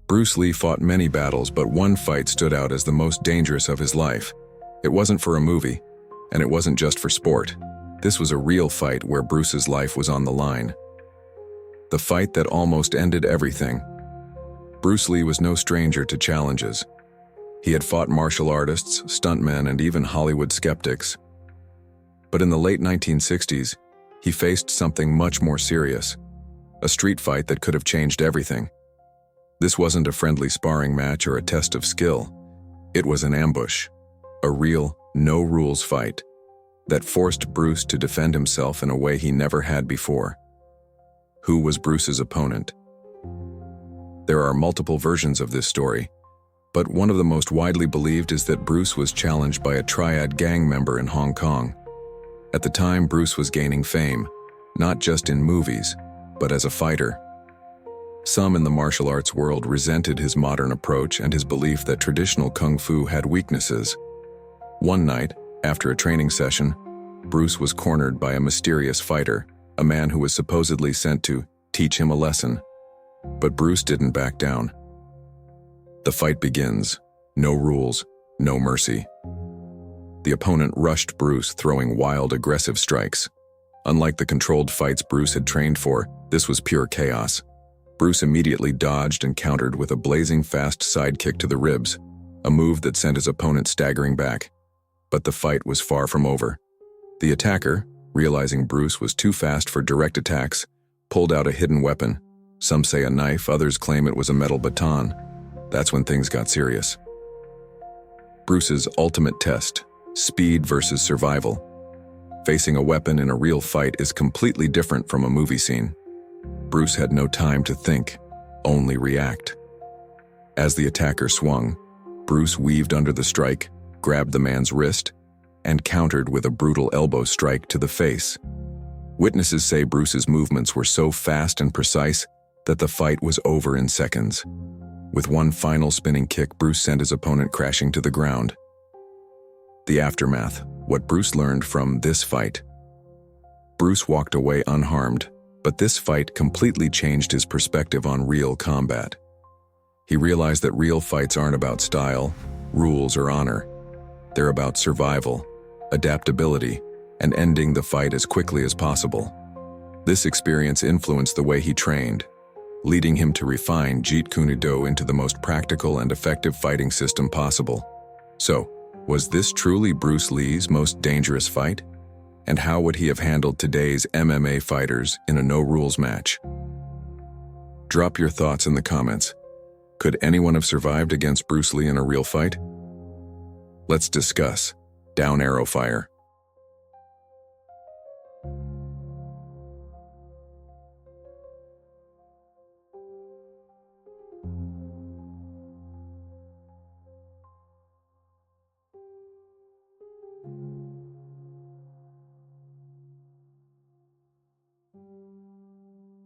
Bruce Lee fought many battles, but one fight stood out as the most dangerous of his life. It wasn't for a movie, and it wasn't just for sport. This was a real fight where Bruce's life was on the line. The fight that almost ended everything. Bruce Lee was no stranger to challenges. He had fought martial artists, stuntmen, and even Hollywood skeptics. But in the late 1960s, he faced something much more serious. A street fight that could have changed everything. This wasn't a friendly sparring match or a test of skill. It was an ambush. A real, no-rules fight that forced Bruce to defend himself in a way he never had before. Who was Bruce's opponent? There are multiple versions of this story, but one of the most widely believed is that Bruce was challenged by a triad gang member in Hong Kong. At the time, Bruce was gaining fame, not just in movies, but as a fighter. Some in the martial arts world resented his modern approach and his belief that traditional kung fu had weaknesses. One night, after a training session, Bruce was cornered by a mysterious fighter, a man who was supposedly sent to teach him a lesson. But Bruce didn't back down. The fight begins. No rules, no mercy. The opponent rushed Bruce, throwing wild, aggressive strikes. Unlike the controlled fights Bruce had trained for, this was pure chaos. Bruce immediately dodged and countered with a blazing fast side kick to the ribs, a move that sent his opponent staggering back. But the fight was far from over. The attacker, realizing Bruce was too fast for direct attacks, pulled out a hidden weapon. Some say a knife, others claim it was a metal baton. That's when things got serious. Bruce's ultimate test, speed versus survival. Facing a weapon in a real fight is completely different from a movie scene. Bruce had no time to think, only react. As the attacker swung, Bruce weaved under the strike, grabbed the man's wrist, and countered with a brutal elbow strike to the face. Witnesses say Bruce's movements were so fast and precise that the fight was over in seconds. With one final spinning kick, Bruce sent his opponent crashing to the ground. The aftermath, what Bruce learned from this fight. Bruce walked away unharmed, but this fight completely changed his perspective on real combat. He realized that real fights aren't about style, rules, or honor. They're about survival, adaptability, and ending the fight as quickly as possible. This experience influenced the way he trained, leading him to refine Jeet Kune Do into the most practical and effective fighting system possible. So, was this truly Bruce Lee's most dangerous fight? And how would he have handled today's MMA fighters in a no-rules match? Drop your thoughts in the comments. Could anyone have survived against Bruce Lee in a real fight? Let's discuss. Down arrow fire.